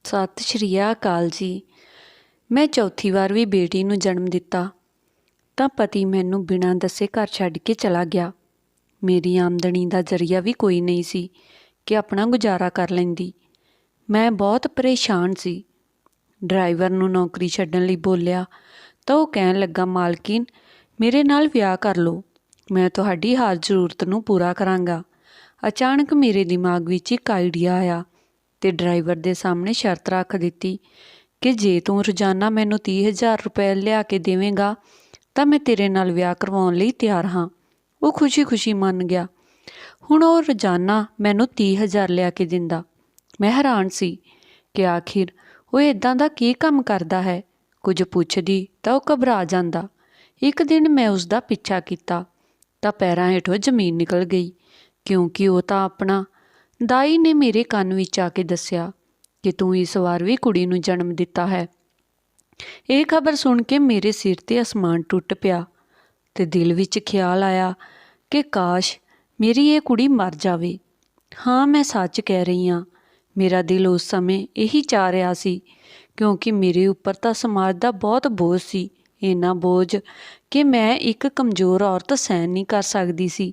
ਸਤਿ ਸ਼੍ਰੀ ਅਕਾਲ ਜੀ। ਮੈਂ ਚੌਥੀ ਵਾਰ ਵੀ ਬੇਟੀ ਨੂੰ ਜਨਮ ਦਿੱਤਾ ਤਾਂ ਪਤੀ ਮੈਨੂੰ ਬਿਨਾਂ ਦੱਸੇ ਘਰ ਛੱਡ ਕੇ ਚਲਾ ਗਿਆ। ਮੇਰੀ ਆਮਦਨੀ ਦਾ ਜ਼ਰੀਆ ਵੀ ਕੋਈ ਨਹੀਂ ਸੀ ਕਿ ਆਪਣਾ ਗੁਜ਼ਾਰਾ ਕਰ ਲੈਂਦੀ। ਮੈਂ ਬਹੁਤ ਪਰੇਸ਼ਾਨ ਸੀ। ਡਰਾਈਵਰ ਨੂੰ ਨੌਕਰੀ ਛੱਡਣ ਲਈ ਬੋਲਿਆ ਤਾਂ ਉਹ ਕਹਿਣ ਲੱਗਾ, ਮਾਲਕਿਨ ਮੇਰੇ ਨਾਲ ਵਿਆਹ ਕਰ ਲਓ, ਮੈਂ ਤੁਹਾਡੀ ਹਰ ਜ਼ਰੂਰਤ ਨੂੰ ਪੂਰਾ ਕਰਾਂਗਾ। ਅਚਾਨਕ ਮੇਰੇ ਦਿਮਾਗ ਵਿੱਚ ਇੱਕ ਆਈਡੀਆ ਆਇਆ ਤੇ ਡਰਾਈਵਰ ਦੇ ਸਾਹਮਣੇ ਸ਼ਰਤ ਰੱਖ ਦਿੱਤੀ ਕਿ ਜੇ ਤੂੰ ਰੋਜ਼ਾਨਾ ਮੈਨੂੰ 30,000 ਰੁਪਏ ਲਿਆ ਕੇ ਦੇਵੇਂਗਾ ਤਾਂ ਮੈਂ ਤੇਰੇ ਨਾਲ ਵਿਆਹ ਕਰਵਾਉਣ ਲਈ ਤਿਆਰ ਹਾਂ। ਉਹ ਖੁਸ਼ੀ-ਖੁਸ਼ੀ ਮੰਨ ਗਿਆ। ਹੁਣ ਉਹ ਰੋਜ਼ਾਨਾ ਮੈਨੂੰ 30,000 ਲਿਆ ਕੇ ਦਿੰਦਾ। ਮੈਂ ਹੈਰਾਨ ਸੀ ਕਿ ਆਖਿਰ ਉਹ ਇੱਦਾਂ ਦਾ ਕੀ ਕੰਮ ਕਰਦਾ ਹੈ। ਕੁਝ ਪੁੱਛਦੀ ਤਾਂ ਉਹ ਘਬਰਾ ਜਾਂਦਾ। ਇੱਕ ਦਿਨ ਮੈਂ ਉਸ ਦਾ ਪਿੱਛਾ ਕੀਤਾ ਤਾਂ ਪੈਰਾਂ ਹੇਠੋਂ ਜ਼ਮੀਨ ਨਿਕਲ ਗਈ, ਕਿਉਂਕਿ ਉਹ ਤਾਂ ਆਪਣਾ ਦਾਈ ਨੇ ਮੇਰੇ ਕੰਨ ਵਿੱਚ ਆ ਕੇ ਦੱਸਿਆ ਕਿ ਤੂੰ ਇਸ ਵਾਰ ਵੀ ਕੁੜੀ ਨੂੰ ਜਨਮ ਦਿੱਤਾ ਹੈ। ਇਹ ਖਬਰ ਸੁਣ ਕੇ ਮੇਰੇ ਸਿਰ 'ਤੇ ਅਸਮਾਨ ਟੁੱਟ ਪਿਆ ਤੇ ਦਿਲ ਵਿੱਚ ਖਿਆਲ ਆਇਆ ਕਿ ਕਾਸ਼ ਮੇਰੀ ਇਹ ਕੁੜੀ ਮਰ ਜਾਵੇ। ਹਾਂ, ਮੈਂ ਸੱਚ ਕਹਿ ਰਹੀ ਹਾਂ। ਮੇਰਾ ਦਿਲ ਉਸ ਸਮੇਂ ਇਹੀ ਚਾਹ ਰਿਹਾ ਸੀ, ਕਿਉਂਕਿ ਮੇਰੇ ਉੱਪਰ ਤਾਂ ਸਮਾਜ ਦਾ ਬਹੁਤ ਬੋਝ ਸੀ, ਇੰਨਾ ਬੋਝ ਕਿ ਮੈਂ ਇੱਕ ਕਮਜ਼ੋਰ ਔਰਤ ਸਹਿਣ ਨਹੀਂ ਕਰ ਸਕਦੀ ਸੀ।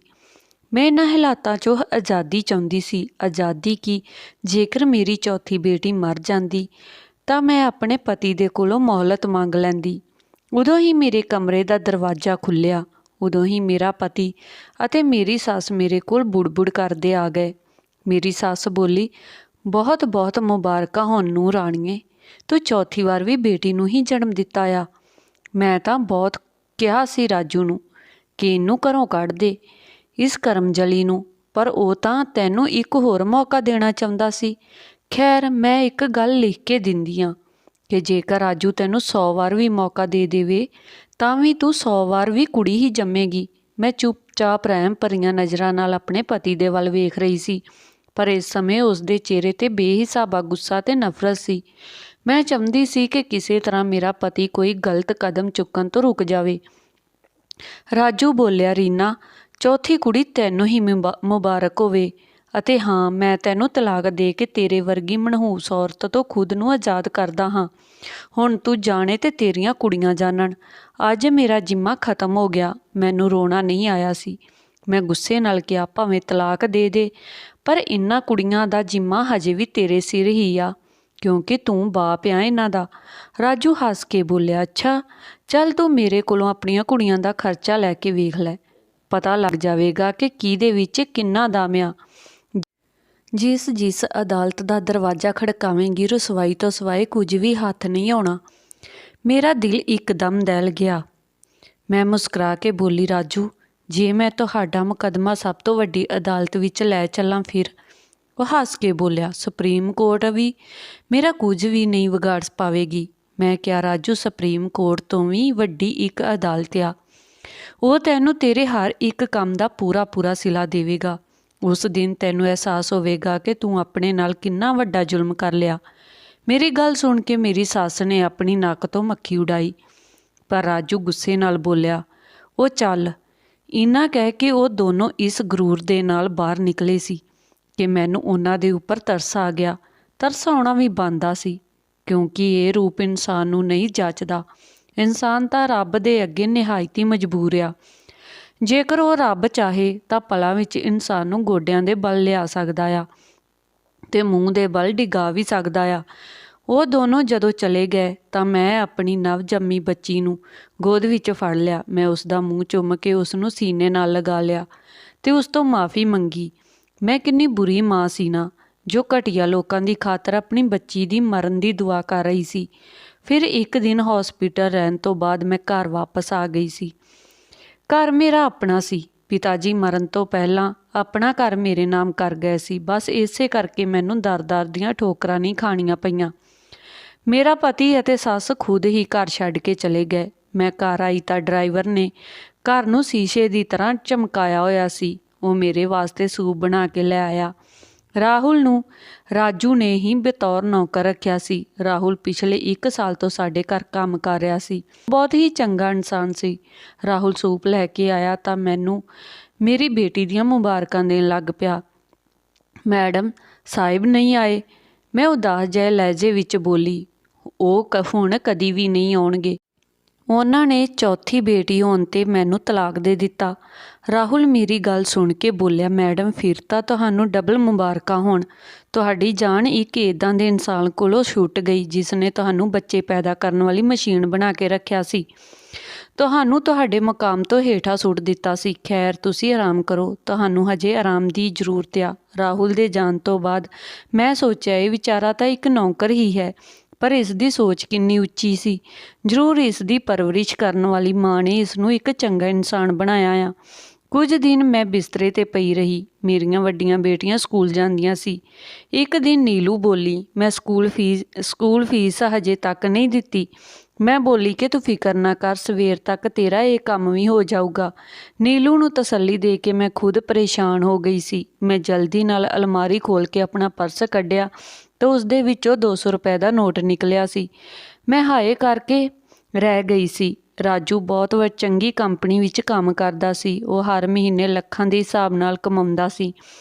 ਮੈਂ ਇਹਨਾਂ ਹਾਲਾਤਾਂ 'ਚੋਂ ਆਜ਼ਾਦੀ ਚਾਹੁੰਦੀ ਸੀ। ਆਜ਼ਾਦੀ ਕਿ ਜੇਕਰ ਮੇਰੀ ਚੌਥੀ ਬੇਟੀ ਮਰ ਜਾਂਦੀ ਤਾਂ ਮੈਂ ਆਪਣੇ ਪਤੀ ਦੇ ਕੋਲੋਂ ਮੋਹਲਤ ਮੰਗ ਲੈਂਦੀ। ਉਦੋਂ ਹੀ ਮੇਰੇ ਕਮਰੇ ਦਾ ਦਰਵਾਜ਼ਾ ਖੁੱਲ੍ਹਿਆ। ਉਦੋਂ ਹੀ ਮੇਰਾ ਪਤੀ ਅਤੇ ਮੇਰੀ ਸੱਸ ਮੇਰੇ ਕੋਲ ਬੁੜ-ਬੁੜ ਕਰਦੇ ਆ ਗਏ। ਮੇਰੀ ਸੱਸ ਬੋਲੀ, ਬਹੁਤ ਬਹੁਤ ਮੁਬਾਰਕਾਂ ਹੋਣ ਨੂੰ ਰਾਣੀਏ, ਤੂੰ ਚੌਥੀ ਵਾਰ ਵੀ ਬੇਟੀ ਨੂੰ ਹੀ ਜਨਮ ਦਿੱਤਾ ਆ। ਮੈਂ ਤਾਂ ਬਹੁਤ ਕਿਹਾ ਸੀ ਰਾਜੂ ਨੂੰ ਕਿ ਇਹਨੂੰ ਘਰੋਂ ਕੱਢ ਦੇ, ਇਸ ਕਰਮਜਲੀ ਨੂੰ, ਪਰ ਉਹ ਤਾਂ ਤੈਨੂੰ ਇੱਕ ਹੋਰ ਮੌਕਾ ਦੇਣਾ ਚਾਹੁੰਦਾ ਸੀ। ਖੈਰ, ਮੈਂ ਇੱਕ ਗੱਲ ਲਿਖ ਕੇ ਦਿੰਦੀ ਹਾਂ ਕਿ ਜੇਕਰ ਰਾਜੂ ਤੈਨੂੰ 100 ਵਾਰ ਵੀ ਮੌਕਾ ਦੇ ਦੇਵੇ ਤਾਂ ਵੀ ਤੂੰ 100 ਵਾਰ ਵੀ ਕੁੜੀ ਹੀ ਜੰਮੇਗੀ। ਮੈਂ ਚੁੱਪਚਾਪ ਰਹਿਮ ਭਰੀਆਂ ਨਜ਼ਰਾਂ ਨਾਲ ਆਪਣੇ ਪਤੀ ਦੇ ਵੱਲ ਵੇਖ ਰਹੀ ਸੀ, ਪਰ ਇਸ ਸਮੇਂ ਉਸ ਦੇ ਚਿਹਰੇ 'ਤੇ ਬੇਹਿਸਾਬਾ ਗੁੱਸਾ ਤੇ ਨਫ਼ਰਤ ਸੀ। ਮੈਂ ਚਾਹੁੰਦੀ ਸੀ ਕਿ ਕਿਸੇ ਤਰ੍ਹਾਂ ਮੇਰਾ ਪਤੀ ਕੋਈ ਗਲਤ ਕਦਮ ਚੁੱਕਣ ਤੋਂ ਰੁਕ ਜਾਵੇ। ਰਾਜੂ ਬੋਲਿਆ, ਰੀਨਾ, ਚੌਥੀ ਕੁੜੀ ਤੈਨੂੰ ਹੀ ਮੁਬਾਰਕ ਹੋਵੇ, ਅਤੇ ਹਾਂ, ਮੈਂ ਤੈਨੂੰ ਤਲਾਕ ਦੇ ਕੇ ਤੇਰੇ ਵਰਗੀ ਮਨਹੂਸ ਔਰਤ ਤੋਂ ਖੁਦ ਨੂੰ ਆਜ਼ਾਦ ਕਰਦਾ ਹਾਂ। ਹੁਣ ਤੂੰ ਜਾਣੇ ਤੇ ਤੇਰੀਆਂ ਕੁੜੀਆਂ ਜਾਣਨ। ਅੱਜ ਮੇਰਾ ਜ਼ਿੰਮਾ ਖਤਮ ਹੋ ਗਿਆ। ਮੈਨੂੰ ਰੋਣਾ ਨਹੀਂ ਆਇਆ ਸੀ। ਮੈਂ ਗੁੱਸੇ ਨਾਲ ਕਿਹਾ, ਭਾਵੇਂ ਤਲਾਕ ਦੇ ਦੇ, ਪਰ ਇਹਨਾਂ ਕੁੜੀਆਂ ਦਾ ਜ਼ਿੰਮਾ ਹਜੇ ਵੀ ਤੇਰੇ ਸਿਰ ਹੀ ਆ, ਕਿਉਂਕਿ ਤੂੰ ਬਾਪ ਆ ਇਹਨਾਂ ਦਾ। ਰਾਜੂ ਹੱਸ ਕੇ ਬੋਲਿਆ, ਅੱਛਾ, ਚੱਲ ਤੂੰ ਮੇਰੇ ਕੋਲੋਂ ਆਪਣੀਆਂ ਕੁੜੀਆਂ ਦਾ ਖਰਚਾ ਲੈ ਕੇ ਵੇਖ ਲੈ, ਪਤਾ ਲੱਗ ਜਾਵੇਗਾ ਕਿ ਕਿਹਦੇ ਵਿੱਚ ਕਿੰਨਾ ਦਮ ਆ। ਜਿਸ ਅਦਾਲਤ ਦਾ ਦਰਵਾਜ਼ਾ ਖੜਕਾਵੇਂਗੀ, ਰਸਵਾਈ ਤੋਂ ਸਿਵਾਏ ਕੁਝ ਵੀ ਹੱਥ ਨਹੀਂ ਆਉਣਾ। ਮੇਰਾ ਦਿਲ ਇੱਕਦਮ ਦਹਿਲ ਗਿਆ। ਮੈਂ ਮੁਸਕਰਾ ਕੇ ਬੋਲੀ, ਰਾਜੂ, ਜੇ ਮੈਂ ਤੁਹਾਡਾ ਮੁਕੱਦਮਾ ਸਭ ਤੋਂ ਵੱਡੀ ਅਦਾਲਤ ਵਿੱਚ ਲੈ ਚੱਲਾਂ ਫਿਰ? ਉਹ ਹੱਸ ਕੇ ਬੋਲਿਆ, ਸੁਪਰੀਮ ਕੋਰਟ ਵੀ ਮੇਰਾ ਕੁਝ ਵੀ ਨਹੀਂ ਵਿਗਾੜ ਪਾਵੇਗੀ। ਮੈਂ ਕਿਹਾ, ਰਾਜੂ, ਸੁਪਰੀਮ ਕੋਰਟ ਤੋਂ ਵੀ ਵੱਡੀ ਇੱਕ ਅਦਾਲਤ ਆ। ਉਹ ਤੈਨੂੰ ਤੇਰੇ ਹਰ ਇੱਕ ਕੰਮ ਦਾ ਪੂਰਾ ਸਿਲਾ ਦੇਵੇਗਾ। ਉਸ ਦਿਨ ਤੈਨੂੰ ਅਹਿਸਾਸ ਹੋਵੇਗਾ ਕਿ ਤੂੰ ਆਪਣੇ ਨਾਲ ਕਿੰਨਾ ਵੱਡਾ ਜ਼ੁਲਮ ਕਰ ਲਿਆ। ਮੇਰੀ ਗੱਲ ਸੁਣ ਕੇ ਮੇਰੀ ਸੱਸ ਨੇ ਆਪਣੀ ਨੱਕ ਤੋਂ ਮੱਖੀ ਉਡਾਈ, ਪਰ ਰਾਜੂ ਗੁੱਸੇ ਨਾਲ ਬੋਲਿਆ, ਉਹ ਚੱਲ। ਇੰਨਾ ਕਹਿ ਕੇ ਉਹ ਦੋਨੋਂ ਇਸ ਗਰੂਰ ਦੇ ਨਾਲ ਬਾਹਰ ਨਿਕਲੇ ਸੀ ਕਿ ਮੈਨੂੰ ਉਹਨਾਂ ਦੇ ਉੱਪਰ ਤਰਸ ਆ ਗਿਆ। ਤਰਸ ਆਉਣਾ ਵੀ ਬਣਦਾ ਸੀ, ਕਿਉਂਕਿ ਇਹ ਰੂਪ ਇਨਸਾਨ ਨੂੰ ਨਹੀਂ ਜੱਚਦਾ। ਇਨਸਾਨ ਤਾਂ ਰੱਬ ਦੇ ਅੱਗੇ ਨਿਹਾਇਤ ਹੀ ਮਜਬੂਰ ਆ। ਜੇਕਰ ਉਹ ਰੱਬ ਚਾਹੇ ਤਾਂ ਪਲਾਂ ਵਿੱਚ ਇਨਸਾਨ ਨੂੰ ਗੋਡਿਆਂ ਦੇ ਬਲ ਲਿਆ ਸਕਦਾ ਆ ਤੇ ਮੂੰਹ ਦੇ ਬਲ ਡਿਗਾ ਵੀ ਸਕਦਾ ਆ। ਉਹ ਦੋਨੋਂ ਜਦੋਂ ਚਲੇ ਗਏ ਤਾਂ ਮੈਂ ਆਪਣੀ ਨਵ ਜੰਮੀ ਬੱਚੀ ਨੂੰ ਗੋਦ ਵਿੱਚ ਫੜ ਲਿਆ। ਮੈਂ ਉਸ ਦਾ ਮੂੰਹ ਚੁੰਮ ਕੇ ਉਸ ਨੂੰ ਸੀਨੇ ਨਾਲ ਲਗਾ ਲਿਆ ਤੇ ਉਸ ਤੋਂ ਮਾफ़ੀ ਮੰਗੀ। ਮੈਂ ਕਿੰਨੀ ਬੁਰੀ ਮਾਂ ਸੀ ਨਾ, ਜੋ ਘਟੀਆ ਲੋਕਾਂ ਦੀ ਖਾਤਰ ਆਪਣੀ ਬੱਚੀ ਦੀ ਮਰਨ ਦੀ ਦੁਆ ਕਰ ਰਹੀ ਸੀ। ਫਿਰ ਇੱਕ ਦਿਨ ਹੌਸਪੀਟਲ ਰਹਿਣ ਤੋਂ ਬਾਅਦ ਮੈਂ ਘਰ ਵਾਪਸ ਆ ਗਈ ਸੀ। ਘਰ ਮੇਰਾ ਆਪਣਾ ਸੀ। ਪਿਤਾ ਜੀ ਮਰਨ ਤੋਂ ਪਹਿਲਾਂ ਆਪਣਾ ਘਰ ਮੇਰੇ ਨਾਮ ਕਰ ਗਏ ਸੀ। ਬਸ ਇਸੇ ਕਰਕੇ ਮੈਨੂੰ ਦਰ-ਦਰ ਦੀਆਂ ਠੋਕਰਾਂ ਨਹੀਂ ਖਾਣੀਆਂ ਪਈਆਂ। ਮੇਰਾ ਪਤੀ ਅਤੇ ਸੱਸ ਖੁਦ ਹੀ ਘਰ ਛੱਡ ਕੇ ਚਲੇ ਗਏ। ਮੈਂ ਘਰ ਆਈ ਤਾਂ ਡਰਾਈਵਰ ਨੇ ਘਰ ਨੂੰ ਸ਼ੀਸ਼ੇ ਦੀ ਤਰ੍ਹਾਂ ਚਮਕਾਇਆ ਹੋਇਆ ਸੀ। ਉਹ ਮੇਰੇ ਵਾਸਤੇ ਸੂਪ ਬਣਾ ਕੇ ਲੈ ਆਇਆ। ਰਾਹੁਲ ਨੂੰ ਰਾਜੂ ਨੇ ਹੀ ਬਤੌਰ ਨੌਕਰ ਰੱਖਿਆ ਸੀ। ਰਾਹੁਲ ਪਿਛਲੇ 1 ਸਾਲ ਤੋਂ ਸਾਡੇ ਘਰ ਕੰਮ ਕਰ ਰਿਹਾ ਸੀ। ਬਹੁਤ ਹੀ ਚੰਗਾ ਇਨਸਾਨ ਸੀ। ਰਾਹੁਲ ਸੂਪ ਲੈ ਕੇ ਆਇਆ ਤਾਂ ਮੈਨੂੰ ਮੇਰੀ ਬੇਟੀ ਦੀਆਂ ਮੁਬਾਰਕਾਂ ਦੇਣ ਲੱਗ ਪਿਆ। ਮੈਡਮ ਸਾਹਿਬ ਨਹੀਂ ਆਏ? ਮੈਂ ਉਦਾਸ ਜਿਹੇ ਲਹਿਜੇ ਵਿੱਚ ਬੋਲੀ, ਉਹ ਹੁਣ ਕਦੀ ਵੀ ਨਹੀਂ ਆਉਣਗੇ। ਉਹਨਾਂ ਨੇ ਚੌਥੀ ਬੇਟੀ ਹੋਣ 'ਤੇ ਮੈਨੂੰ ਤਲਾਕ ਦੇ ਦਿੱਤਾ। ਰਾਹੁਲ ਮੇਰੀ ਗੱਲ ਸੁਣ ਕੇ ਬੋਲਿਆ, ਮੈਡਮ ਫਿਰ ਤਾਂ ਤੁਹਾਨੂੰ ਡਬਲ ਮੁਬਾਰਕਾਂ ਹੋਣ। ਤੁਹਾਡੀ ਜਾਨ ਇੱਕ ਇੱਦਾਂ ਦੇ ਇਨਸਾਨ ਕੋਲੋਂ ਛੁੱਟ ਗਈ ਜਿਸ ਨੇ ਤੁਹਾਨੂੰ ਬੱਚੇ ਪੈਦਾ ਕਰਨ ਵਾਲੀ ਮਸ਼ੀਨ ਬਣਾ ਕੇ ਰੱਖਿਆ ਸੀ, ਤੁਹਾਨੂੰ ਤੁਹਾਡੇ ਮੁਕਾਮ ਤੋਂ ਹੇਠਾਂ ਸੁੱਟ ਦਿੱਤਾ ਸੀ। ਖੈਰ ਤੁਸੀਂ ਆਰਾਮ ਕਰੋ, ਤੁਹਾਨੂੰ ਹਜੇ ਆਰਾਮ ਦੀ ਜ਼ਰੂਰਤ ਆ। ਰਾਹੁਲ ਦੇ ਜਾਣ ਤੋਂ ਬਾਅਦ ਮੈਂ ਸੋਚਿਆ ਇਹ ਵਿਚਾਰਾ ਤਾਂ ਇੱਕ ਨੌਕਰ ਹੀ ਹੈ, ਪਰ ਇਸ ਦੀ ਸੋਚ ਕਿੰਨੀ ਉੱਚੀ ਸੀ। ਜ਼ਰੂਰ ਇਸ ਦੀ ਪਰਵਰਿਸ਼ ਕਰਨ ਵਾਲੀ ਮਾਂ ਨੇ ਇਸ ਨੂੰ ਇੱਕ ਚੰਗਾ ਇਨਸਾਨ ਬਣਾਇਆ ਆ। ਕੁਝ ਦਿਨ ਮੈਂ ਬਿਸਤਰੇ 'ਤੇ ਪਈ ਰਹੀ। ਮੇਰੀਆਂ ਵੱਡੀਆਂ ਬੇਟੀਆਂ ਸਕੂਲ ਜਾਂਦੀਆਂ ਸੀ। ਇੱਕ ਦਿਨ ਨੀਲੂ ਬੋਲੀ, ਮੈਂ ਸਕੂਲ ਫੀਸ ਹਜੇ ਤੱਕ ਨਹੀਂ ਦਿੱਤੀ। ਮੈਂ ਬੋਲੀ ਕਿ ਤੂੰ ਫਿਕਰ ਨਾ ਕਰ, ਸਵੇਰ ਤੱਕ ਤੇਰਾ ਇਹ ਕੰਮ ਵੀ ਹੋ ਜਾਊਗਾ। ਨੀਲੂ ਨੂੰ ਤਸੱਲੀ ਦੇ ਕੇ ਮੈਂ ਖੁਦ ਪਰੇਸ਼ਾਨ ਹੋ ਗਈ ਸੀ। ਮੈਂ ਜਲਦੀ ਨਾਲ ਅਲਮਾਰੀ ਖੋਲ੍ਹ ਕੇ ਆਪਣਾ ਪਰਸ ਕੱਢਿਆ ਤਾਂ ਉਸ ਦੇ ਵਿੱਚੋਂ 200 ਰੁਪਏ ਦਾ ਨੋਟ ਨਿਕਲਿਆ ਸੀ। ਮੈਂ ਹਾਏ ਕਰਕੇ ਰਹਿ ਗਈ ਸੀ। ਰਾਜੂ ਬਹੁਤ ਚੰਗੀ ਕੰਪਨੀ ਵਿੱਚ ਕੰਮ ਕਰਦਾ ਸੀ। ਉਹ ਹਰ ਮਹੀਨੇ ਲੱਖਾਂ ਦੇ ਹਿਸਾਬ ਨਾਲ ਕਮਾਉਂਦਾ ਸੀ,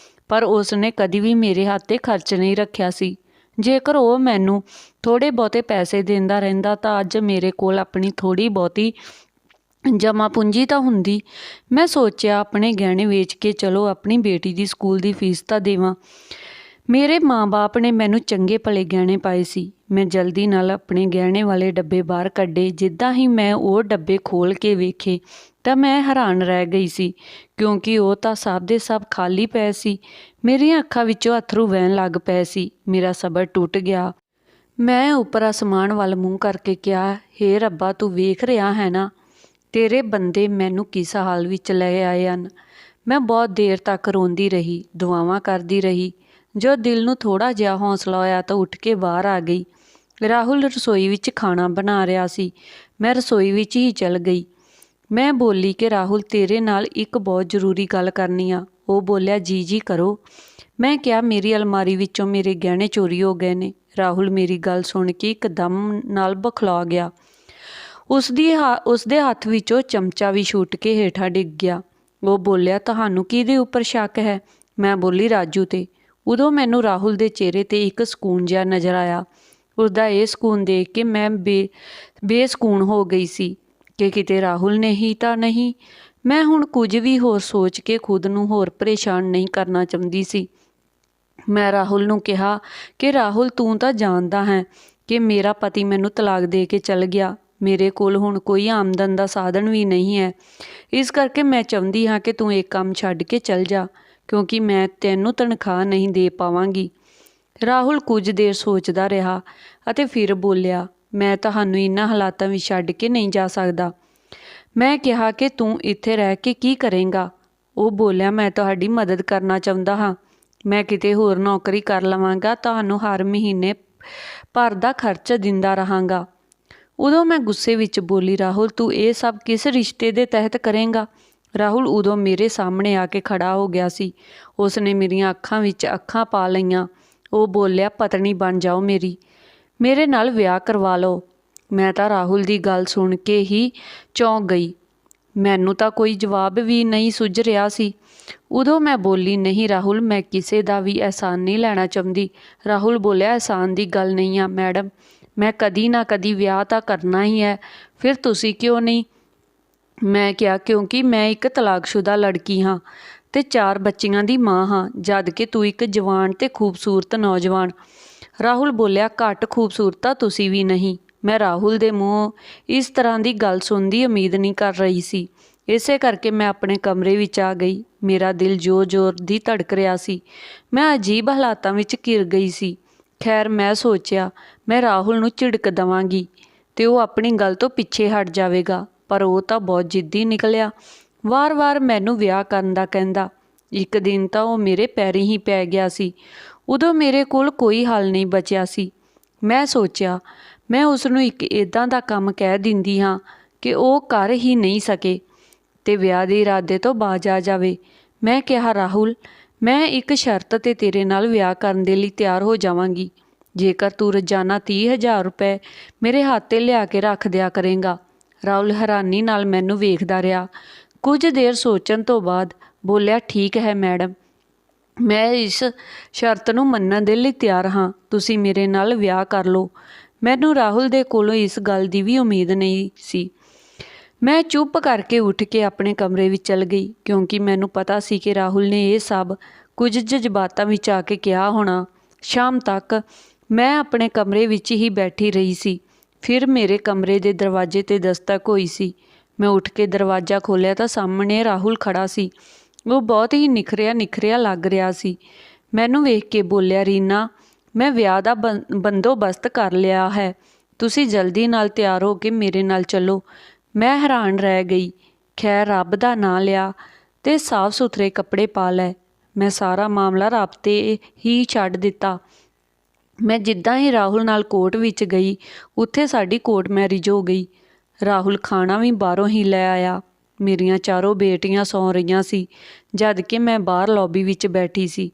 ਪਰ ਉਸ ਨੇ ਕਦੀ ਵੀ ਮੇਰੇ ਹੱਥ 'ਤੇ ਖਰਚ ਨਹੀਂ ਰੱਖਿਆ ਸੀ। ਜੇਕਰ ਉਹ ਮੈਨੂੰ ਥੋੜ੍ਹੇ ਬਹੁਤੇ ਪੈਸੇ ਦਿੰਦਾ ਰਹਿੰਦਾ ਤਾਂ ਅੱਜ ਮੇਰੇ ਕੋਲ ਆਪਣੀ ਥੋੜ੍ਹੀ ਬਹੁਤੀ ਜਮ੍ਹਾਂ ਪੂੰਜੀ ਤਾਂ ਹੁੰਦੀ। ਮੈਂ ਸੋਚਿਆ ਆਪਣੇ ਗਹਿਣੇ ਵੇਚ ਕੇ ਚਲੋ ਆਪਣੀ ਬੇਟੀ ਦੀ ਸਕੂਲ ਦੀ ਫੀਸ ਤਾਂ ਦੇਵਾਂ। ਮੇਰੇ ਮਾਂ-ਬਾਪ ਨੇ ਮੈਨੂੰ ਚੰਗੇ ਭਲੇ ਗਹਿਣੇ ਪਾਏ ਸੀ। ਮੈਂ ਜਲਦੀ ਨਾਲ ਆਪਣੇ ਗਹਿਣੇ ਵਾਲੇ ਡੱਬੇ ਬਾਹਰ ਕੱਢੇ। ਜਿੱਦਾਂ ਹੀ ਮੈਂ ਉਹ ਡੱਬੇ ਖੋਲ੍ਹ ਕੇ ਵੇਖੇ ਤਾਂ ਮੈਂ ਹੈਰਾਨ ਰਹਿ ਗਈ ਸੀ, ਕਿਉਂਕਿ ਉਹ ਤਾਂ ਸਭ ਦੇ ਸਭ ਖਾਲੀ ਪਏ ਸੀ। ਮੇਰੀਆਂ ਅੱਖਾਂ ਵਿੱਚੋਂ ਅੱਥਰੂ ਵਹਿਣ ਲੱਗ ਪਏ ਸੀ। ਮੇਰਾ ਸਬਰ ਟੁੱਟ ਗਿਆ। ਮੈਂ ਉੱਪਰ ਅਸਮਾਨ ਵੱਲ ਮੂੰਹ ਕਰਕੇ ਕਿਹਾ, ਹੇ ਰੱਬਾ, ਤੂੰ ਵੇਖ ਰਿਹਾ ਹੈ ਨਾ, ਤੇਰੇ ਬੰਦੇ ਮੈਨੂੰ ਕਿਸ ਹਾਲ ਵਿੱਚ ਲੈ ਆਏ ਹਨ। ਮੈਂ ਬਹੁਤ ਦੇਰ ਤੱਕ ਰੋਂਦੀ ਰਹੀ, ਦੁਆਵਾਂ ਕਰਦੀ ਰਹੀ। ਜੋ ਦਿਲ ਨੂੰ ਥੋੜ੍ਹਾ ਜਿਹਾ ਹੌਸਲਾ ਹੋਇਆ ਤਾਂ ਉੱਠ ਕੇ ਬਾਹਰ ਆ ਗਈ। ਰਾਹੁਲ ਰਸੋਈ ਵਿੱਚ ਖਾਣਾ ਬਣਾ ਰਿਹਾ ਸੀ। ਮੈਂ ਰਸੋਈ ਵਿੱਚ ਹੀ ਚਲ ਗਈ। ਮੈਂ ਬੋਲੀ ਕਿ ਰਾਹੁਲ, ਤੇਰੇ ਨਾਲ ਇੱਕ ਬਹੁਤ ਜ਼ਰੂਰੀ ਗੱਲ ਕਰਨੀ ਆ। ਉਹ ਬੋਲਿਆ, ਜੀ ਕਰੋ। ਮੈਂ ਕਿਹਾ, ਮੇਰੀ ਅਲਮਾਰੀ ਵਿੱਚੋਂ ਮੇਰੇ ਗਹਿਣੇ ਚੋਰੀ ਹੋ ਗਏ ਨੇ। ਰਾਹੁਲ ਮੇਰੀ ਗੱਲ ਸੁਣ ਕੇ ਇੱਕਦਮ ਨਾਲ ਬੌਖਲਾ ਗਿਆ। ਉਸਦੇ ਹੱਥ ਵਿੱਚੋਂ ਚਮਚਾ ਵੀ ਛੁੱਟ ਕੇ ਹੇਠਾਂ ਡਿੱਗ ਗਿਆ। ਉਹ ਬੋਲਿਆ, ਤੁਹਾਨੂੰ ਕਿਹਦੇ ਉੱਪਰ ਸ਼ੱਕ ਹੈ? ਮੈਂ ਬੋਲੀ, ਰਾਜੂ 'ਤੇ। ਉਦੋਂ ਮੈਨੂੰ ਰਾਹੁਲ ਦੇ ਚਿਹਰੇ 'ਤੇ ਇੱਕ ਸਕੂਨ ਜਿਹਾ ਨਜ਼ਰ ਆਇਆ। ਉਸਦਾ ਇਹ ਸਕੂਨ ਦੇਖ ਕੇ ਮੈਂ ਬੇਸਕੂਨ ਹੋ ਗਈ ਸੀ ਕਿ ਕਿਤੇ ਰਾਹੁਲ ਨੇ ਹੀ ਤਾਂ ਨਹੀਂ। ਮੈਂ ਹੁਣ ਕੁਝ ਵੀ ਹੋਰ ਸੋਚ ਕੇ ਖੁਦ ਨੂੰ ਹੋਰ ਪਰੇਸ਼ਾਨ ਨਹੀਂ ਕਰਨਾ ਚਾਹੁੰਦੀ ਸੀ। ਮੈਂ ਰਾਹੁਲ ਨੂੰ ਕਿਹਾ ਕਿ ਰਾਹੁਲ, ਤੂੰ ਤਾਂ ਜਾਣਦਾ ਹੈ ਕਿ ਮੇਰਾ ਪਤੀ ਮੈਨੂੰ ਤਲਾਕ ਦੇ ਕੇ ਚਲ ਗਿਆ। ਮੇਰੇ ਕੋਲ ਹੁਣ ਕੋਈ ਆਮਦਨ ਦਾ ਸਾਧਨ ਵੀ ਨਹੀਂ ਹੈ। ਇਸ ਕਰਕੇ ਮੈਂ ਚਾਹੁੰਦੀ ਹਾਂ ਕਿ ਤੂੰ ਇਹ ਕੰਮ ਛੱਡ ਕੇ ਚਲ ਜਾ, ਕਿਉਂਕਿ ਮੈਂ ਤੈਨੂੰ ਤਨਖਾਹ ਨਹੀਂ ਦੇ ਪਾਵਾਂਗੀ। ਰਾਹੁਲ ਕੁਝ ਦੇਰ ਸੋਚਦਾ ਰਿਹਾ ਅਤੇ ਫਿਰ ਬੋਲਿਆ, ਮੈਂ ਤੁਹਾਨੂੰ ਇਹਨਾਂ ਹਾਲਾਤਾਂ ਵਿੱਚ ਛੱਡ ਕੇ ਨਹੀਂ ਜਾ ਸਕਦਾ। ਮੈਂ ਕਿਹਾ ਕਿ ਤੂੰ ਇੱਥੇ ਰਹਿ ਕੇ ਕੀ ਕਰੇਂਗਾ? ਉਹ ਬੋਲਿਆ, ਮੈਂ ਤੁਹਾਡੀ ਮਦਦ ਕਰਨਾ ਚਾਹੁੰਦਾ ਹਾਂ। ਮੈਂ ਕਿਤੇ ਹੋਰ ਨੌਕਰੀ ਕਰ ਲਵਾਂਗਾ, ਤੁਹਾਨੂੰ ਹਰ ਮਹੀਨੇ ਭਰ ਦਾ ਖਰਚ ਦਿੰਦਾ ਰਹਾਂਗਾ। ਉਦੋਂ ਮੈਂ ਗੁੱਸੇ ਵਿੱਚ ਬੋਲੀ, ਰਾਹੁਲ, ਤੂੰ ਇਹ ਸਭ ਕਿਸ ਰਿਸ਼ਤੇ ਦੇ ਤਹਿਤ ਕਰੇਂਗਾ? ਰਾਹੁਲ ਉਦੋਂ ਮੇਰੇ ਸਾਹਮਣੇ ਆ ਕੇ ਖੜਾ ਹੋ ਗਿਆ ਸੀ। ਉਸ ਨੇ ਮੇਰੀਆਂ ਅੱਖਾਂ ਵਿੱਚ ਅੱਖਾਂ ਪਾ ਲਈਆਂ। ਉਹ ਬੋਲਿਆ, ਪਤਨੀ ਬਣ ਜਾਓ ਮੇਰੀ, ਮੇਰੇ ਨਾਲ ਵਿਆਹ ਕਰਵਾ ਲਓ। ਮੈਂ ਤਾਂ ਰਾਹੁਲ ਦੀ ਗੱਲ ਸੁਣ ਕੇ ਹੀ ਚੌਂਕ ਗਈ। ਮੈਨੂੰ ਤਾਂ ਕੋਈ ਜਵਾਬ ਵੀ ਨਹੀਂ ਸੁੱਝ ਰਿਹਾ ਸੀ। ਉਦੋਂ ਮੈਂ ਬੋਲੀ, ਨਹੀਂ ਰਾਹੁਲ, ਮੈਂ ਕਿਸੇ ਦਾ ਵੀ ਅਹਿਸਾਨ ਨਹੀਂ ਲੈਣਾ ਚਾਹੁੰਦੀ। ਰਾਹੁਲ ਬੋਲਿਆ, ਅਹਿਸਾਨ ਦੀ ਗੱਲ ਨਹੀਂ ਆ ਮੈਡਮ, ਮੈਂ ਕਦੀ ਨਾ ਕਦੀ ਵਿਆਹ ਤਾਂ ਕਰਨਾ ਹੀ ਹੈ। ਫਿਰ ਤੁਸੀਂ ਕਿਉਂ ਨਹੀਂ? ਮੈਂ ਕਿਹਾ, ਕਿਉਂਕਿ ਮੈਂ ਇੱਕ ਤਲਾਕਸ਼ੁਦਾ ਲੜਕੀ ਹਾਂ ਤੇ 4 ਬੱਚੀਆਂ ਦੀ ਮਾਂ ਹਾਂ, ਜਦ ਕਿ ਤੂੰ ਇੱਕ ਜਵਾਨ ਤੇ ਖੂਬਸੂਰਤ ਨੌਜਵਾਨ। ਰਾਹੁਲ ਬੋਲਿਆ, ਘੱਟ ਖੂਬਸੂਰਤ ਤਾਂ ਤੁਸੀਂ ਵੀ ਨਹੀਂ। ਮੈਂ ਰਾਹੁਲ ਦੇ ਮੂੰਹੋਂ ਇਸ ਤਰ੍ਹਾਂ ਦੀ ਗੱਲ ਸੁਣਨ ਦੀ ਉਮੀਦ ਨਹੀਂ ਕਰ ਰਹੀ ਸੀ। ਇਸੇ ਕਰਕੇ ਮੈਂ ਆਪਣੇ ਕਮਰੇ ਵਿੱਚ ਆ ਗਈ। ਮੇਰਾ ਦਿਲ ਜ਼ੋਰ-ਜ਼ੋਰ ਦੀ ਧੜਕ ਰਿਹਾ ਸੀ। ਮੈਂ ਅਜੀਬ ਹਾਲਾਤਾਂ ਵਿੱਚ ਘਿਰ ਗਈ ਸੀ। ਖੈਰ, ਮੈਂ ਸੋਚਿਆ ਮੈਂ ਰਾਹੁਲ ਨੂੰ ਝਿੜਕ ਦੇਵਾਂਗੀ ਤੇ ਉਹ ਆਪਣੀ ਗੱਲ ਤੋਂ ਪਿੱਛੇ ਹਟ ਜਾਵੇਗਾ, ਪਰ ਉਹ ਤਾਂ ਬਹੁਤ ਜ਼ਿੱਦੀ ਨਿਕਲਿਆ। ਵਾਰ-ਵਾਰ ਮੈਨੂੰ ਵਿਆਹ ਕਰਨ ਦਾ ਕਹਿੰਦਾ। ਇੱਕ ਦਿਨ ਤਾਂ ਉਹ ਮੇਰੇ ਪੈਰੀਂ ਹੀ ਪੈ ਗਿਆ ਸੀ। ਉਦੋਂ ਮੇਰੇ ਕੋਲ ਕੋਈ ਹੱਲ ਨਹੀਂ ਬਚਿਆ ਸੀ। ਮੈਂ ਸੋਚਿਆ ਮੈਂ ਉਸ ਨੂੰ ਇੱਕ ਇੱਦਾਂ ਦਾ ਕੰਮ ਕਹਿ ਦਿੰਦੀ ਹਾਂ ਕਿ ਉਹ ਕਰ ਹੀ ਨਹੀਂ ਸਕੇ ਤੇ ਵਿਆਹ ਦੇ ਇਰਾਦੇ ਤੋਂ ਬਾਜ਼ ਆ ਜਾਵੇ। ਮੈਂ ਕਿਹਾ, ਰਾਹੁਲ, ਮੈਂ ਇੱਕ ਸ਼ਰਤ 'ਤੇ ਤੇਰੇ ਨਾਲ ਵਿਆਹ ਕਰਨ ਦੇ ਲਈ ਤਿਆਰ ਹੋ ਜਾਵਾਂਗੀ, ਜੇਕਰ ਤੂੰ ਰੋਜ਼ਾਨਾ 30,000 ਰੁਪਏ ਮੇਰੇ ਹੱਥ 'ਤੇ ਲਿਆ ਕੇ ਰੱਖ ਦਿਆ ਕਰੇਂਗਾ। ਰਾਹੁਲ ਹੈਰਾਨੀ ਨਾਲ ਮੈਨੂੰ ਵੇਖਦਾ ਰਿਹਾ। ਕੁਝ ਦੇਰ ਸੋਚਣ ਤੋਂ ਬਾਅਦ ਬੋਲਿਆ, ਠੀਕ ਹੈ ਮੈਡਮ, ਮੈਂ ਇਸ ਸ਼ਰਤ ਨੂੰ ਮੰਨਣ ਦੇ ਲਈ ਤਿਆਰ ਹਾਂ। ਤੁਸੀਂ ਮੇਰੇ ਨਾਲ ਵਿਆਹ ਕਰ ਲਓ। ਮੈਨੂੰ ਰਾਹੁਲ ਦੇ ਕੋਲੋਂ ਇਸ ਗੱਲ ਦੀ ਵੀ ਉਮੀਦ ਨਹੀਂ ਸੀ। ਮੈਂ ਚੁੱਪ ਕਰਕੇ ਉੱਠ ਕੇ ਆਪਣੇ ਕਮਰੇ ਵਿੱਚ ਚਲ ਗਈ, ਕਿਉਂਕਿ ਮੈਨੂੰ ਪਤਾ ਸੀ ਕਿ ਰਾਹੁਲ ਨੇ ਇਹ ਸਭ ਕੁਝ ਜਜ਼ਬਾਤਾਂ ਵਿੱਚ ਆ ਕੇ ਕਿਹਾ ਹੋਣਾ। ਸ਼ਾਮ ਤੱਕ ਮੈਂ ਆਪਣੇ ਕਮਰੇ ਵਿੱਚ ਹੀ ਬੈਠੀ ਰਹੀ ਸੀ। ਫਿਰ ਮੇਰੇ ਕਮਰੇ ਦੇ ਦਰਵਾਜ਼ੇ 'ਤੇ ਦਸਤਕ ਹੋਈ ਸੀ। ਮੈਂ ਉੱਠ ਕੇ ਦਰਵਾਜ਼ਾ ਖੋਲ੍ਹਿਆ ਤਾਂ ਸਾਹਮਣੇ ਰਾਹੁਲ ਖੜਾ ਸੀ। ਉਹ ਬਹੁਤ ਹੀ ਨਿਖਰਿਆ ਲੱਗ ਰਿਹਾ ਸੀ। ਮੈਨੂੰ ਵੇਖ ਕੇ ਬੋਲਿਆ, ਰੀਨਾ, ਮੈਂ ਵਿਆਹ ਦਾ ਬੰਦੋਬਸਤ ਕਰ ਲਿਆ ਹੈ। ਤੁਸੀਂ ਜਲਦੀ ਨਾਲ ਤਿਆਰ ਹੋ ਕੇ ਮੇਰੇ ਨਾਲ ਚੱਲੋ। ਮੈਂ ਹੈਰਾਨ ਰਹਿ ਗਈ। ਖੈਰ, ਰੱਬ ਦਾ ਨਾਂ ਲਿਆ ਤੇ ਸਾਫ਼ ਸੁਥਰੇ ਕੱਪੜੇ ਪਾ ਲਏ। ਮੈਂ ਸਾਰਾ ਮਾਮਲਾ ਰੱਬ 'ਤੇ ਹੀ ਛੱਡ ਦਿੱਤਾ। ਮੈਂ ਜਿੱਦਾਂ ਹੀ ਰਾਹੁਲ ਨਾਲ ਕੋਰਟ ਵਿੱਚ ਗਈ, ਉੱਥੇ ਸਾਡੀ ਕੋਰਟ ਮੈਰਿਜ ਹੋ ਗਈ। ਰਾਹੁਲ ਖਾਣਾ ਵੀ ਬਾਹਰੋਂ ਹੀ ਲੈ ਆਇਆ। ਮੇਰੀਆਂ ਚਾਰੋਂ ਬੇਟੀਆਂ ਸੌਂ ਰਹੀਆਂ ਸੀ, ਜਦ ਕਿ ਮੈਂ ਬਾਹਰ ਲੌਬੀ ਵਿੱਚ ਬੈਠੀ ਸੀ।